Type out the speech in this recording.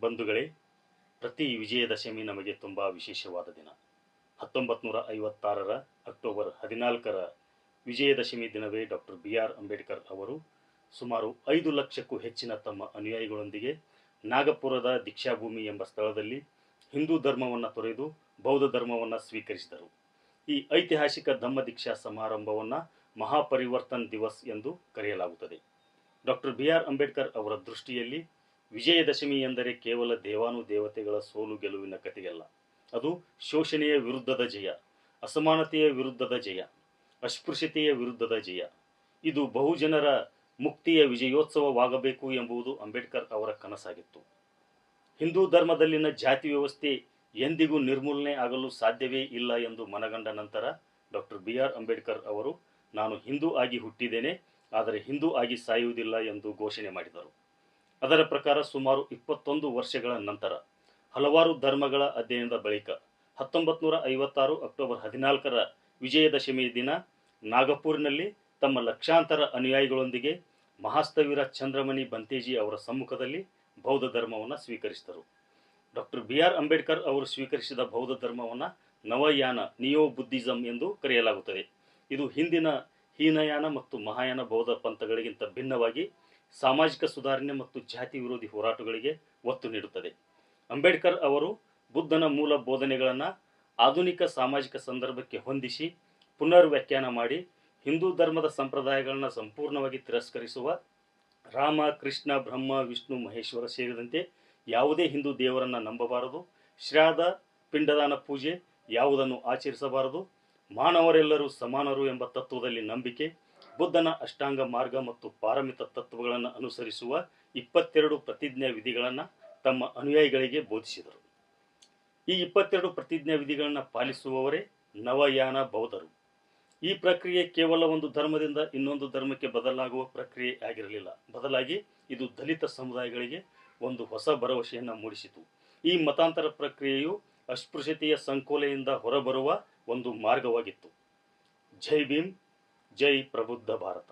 ಬಂಧುಗಳೇ, ಪ್ರತಿ ವಿಜಯದಶಮಿ ನಮಗೆ ತುಂಬ ವಿಶೇಷವಾದ ದಿನ. 1956 ಅಕ್ಟೋಬರ್ 14 ವಿಜಯದಶಮಿ ದಿನವೇ ಡಾಕ್ಟರ್ ಬಿ.ಆರ್. ಅಂಬೇಡ್ಕರ್ ಅವರು ಸುಮಾರು 5 ಲಕ್ಷಕ್ಕೂ ಹೆಚ್ಚಿನ ತಮ್ಮ ಅನುಯಾಯಿಗಳೊಂದಿಗೆ ನಾಗಪುರದ ದೀಕ್ಷಾಭೂಮಿ ಎಂಬ ಸ್ಥಳದಲ್ಲಿ ಹಿಂದೂ ಧರ್ಮವನ್ನು ತೊರೆದು ಬೌದ್ಧ ಧರ್ಮವನ್ನು ಸ್ವೀಕರಿಸಿದರು. ಈ ಐತಿಹಾಸಿಕ ಧಮ್ಮ ದೀಕ್ಷಾ ಸಮಾರಂಭವನ್ನು ಮಹಾಪರಿವರ್ತನ್ ದಿವಸ್ ಎಂದು ಕರೆಯಲಾಗುತ್ತದೆ. Doctor B R. ಅಂಬೇಡ್ಕರ್ ಅವರ ದೃಷ್ಟಿಯಲ್ಲಿ ವಿಜಯದಶಮಿ ಎಂದರೆ ಕೇವಲ ದೇವಾನುದೇವತೆಗಳ ಸೋಲು ಗೆಲುವಿನ ಕಥೆಯಲ್ಲ. ಅದು ಶೋಷಣೆಯ ವಿರುದ್ಧದ ಜಯ, ಅಸಮಾನತೆಯ ವಿರುದ್ಧದ ಜಯ, ಅಸ್ಪೃಶ್ಯತೆಯ ವಿರುದ್ಧದ ಜಯ. ಇದು ಬಹುಜನರ ಮುಕ್ತಿಯ ವಿಜಯೋತ್ಸವವಾಗಬೇಕು ಎಂಬುದು ಅಂಬೇಡ್ಕರ್ ಅವರ ಕನಸಾಗಿತ್ತು. ಹಿಂದೂ ಧರ್ಮದಲ್ಲಿನ ಜಾತಿ ವ್ಯವಸ್ಥೆ ಎಂದಿಗೂ ನಿರ್ಮೂಲನೆ ಆಗಲು ಸಾಧ್ಯವೇ ಇಲ್ಲ ಎಂದು ಮನಗಂಡ ನಂತರ ಡಾಕ್ಟರ್ ಬಿ.ಆರ್. ಅಂಬೇಡ್ಕರ್ ಅವರು ನಾನು ಹಿಂದೂ ಆಗಿ ಹುಟ್ಟಿದ್ದೇನೆ, ಆದರೆ ಹಿಂದೂ ಆಗಿ ಸಾಯುವುದಿಲ್ಲ ಎಂದು ಘೋಷಣೆ ಮಾಡಿದರು. ಅದರ ಪ್ರಕಾರ ಸುಮಾರು 21 ವರ್ಷಗಳ ನಂತರ ಹಲವಾರು ಧರ್ಮಗಳ ಅಧ್ಯಯನದ ಬಳಿಕ 1956 ಅಕ್ಟೋಬರ್ 14 ವಿಜಯದಶಮಿ ದಿನ ನಾಗಪುರಿನಲ್ಲಿ ತಮ್ಮ ಲಕ್ಷಾಂತರ ಅನುಯಾಯಿಗಳೊಂದಿಗೆ ಮಹಾಸ್ಥವಿರ ಚಂದ್ರಮಣಿ ಬಂತೇಜಿ ಅವರ ಸಮ್ಮುಖದಲ್ಲಿ ಬೌದ್ಧ ಧರ್ಮವನ್ನು ಸ್ವೀಕರಿಸಿದರು. Doctor B R. ಅಂಬೇಡ್ಕರ್ ಅವರು ಸ್ವೀಕರಿಸಿದ ಬೌದ್ಧ ಧರ್ಮವನ್ನು ನವಯಾನ ನಿಯೋ ಬುದ್ಧಿಸಂ ಎಂದು ಕರೆಯಲಾಗುತ್ತದೆ. ಇದು ಹಿಂದಿನ ಹೀನಯಾನ ಮತ್ತು ಮಹಾಯಾನ ಬೌದ್ಧ ಪಂಥಗಳಿಗಿಂತ ಭಿನ್ನವಾಗಿ ಸಾಮಾಜಿಕ ಸುಧಾರಣೆ ಮತ್ತು ಜಾತಿ ವಿರೋಧಿ ಹೋರಾಟಗಳಿಗೆ ಒತ್ತು ನೀಡುತ್ತದೆ. ಅಂಬೇಡ್ಕರ್ ಅವರು ಬುದ್ಧನ ಮೂಲ ಬೋಧನೆಗಳನ್ನು ಆಧುನಿಕ ಸಾಮಾಜಿಕ ಸಂದರ್ಭಕ್ಕೆ ಹೊಂದಿಸಿ ಪುನರ್ ವ್ಯಾಖ್ಯಾನ ಮಾಡಿ ಹಿಂದೂ ಧರ್ಮದ ಸಂಪ್ರದಾಯಗಳನ್ನು ಸಂಪೂರ್ಣವಾಗಿ ತಿರಸ್ಕರಿಸುವ ರಾಮ, ಕೃಷ್ಣ, ಬ್ರಹ್ಮ, ವಿಷ್ಣು, ಮಹೇಶ್ವರ ಸೇರಿದಂತೆ ಯಾವುದೇ ಹಿಂದೂ ದೇವರನ್ನು ನಂಬಬಾರದು, ಶ್ರಾದ್ದ, ಪಿಂಡದಾನ ಪೂಜೆ ಯಾವುದನ್ನು ಆಚರಿಸಬಾರದು, ಮಾನವರೆಲ್ಲರೂ ಸಮಾನರು ಎಂಬ ತತ್ವದಲ್ಲಿ ನಂಬಿಕೆ, ಬುದ್ಧನ ಅಷ್ಟಾಂಗ ಮಾರ್ಗ ಮತ್ತು ಪಾರಮಿತ ತತ್ವಗಳನ್ನು ಅನುಸರಿಸುವ 22 ಪ್ರತಿಜ್ಞಾ ವಿಧಿಗಳನ್ನು ತಮ್ಮ ಅನುಯಾಯಿಗಳಿಗೆ ಬೋಧಿಸಿದರು. ಈ 22 ಪ್ರತಿಜ್ಞಾ ವಿಧಿಗಳನ್ನು ಪಾಲಿಸುವವರೇ ನವಯಾನ ಬೌದ್ಧರು. ಈ ಪ್ರಕ್ರಿಯೆ ಕೇವಲ ಒಂದು ಧರ್ಮದಿಂದ ಇನ್ನೊಂದು ಧರ್ಮಕ್ಕೆ ಬದಲಾಗುವ ಪ್ರಕ್ರಿಯೆ ಆಗಿರಲಿಲ್ಲ. ಬದಲಾಗಿ ಇದು ದಲಿತ ಸಮುದಾಯಗಳಿಗೆ ಒಂದು ಹೊಸ ಭರವಸೆಯನ್ನು ಮೂಡಿಸಿತು. ಈ ಮತಾಂತರ ಪ್ರಕ್ರಿಯೆಯು ಅಸ್ಪೃಶ್ಯತೆಯ ಸಂಕೋಲೆಯಿಂದ ಹೊರಬರುವ ಒಂದು ಮಾರ್ಗವಾಗಿತ್ತು. ಜೈ ಭೀಮ್, ಜೈ ಪ್ರಬುದ್ಧ ಭಾರತ.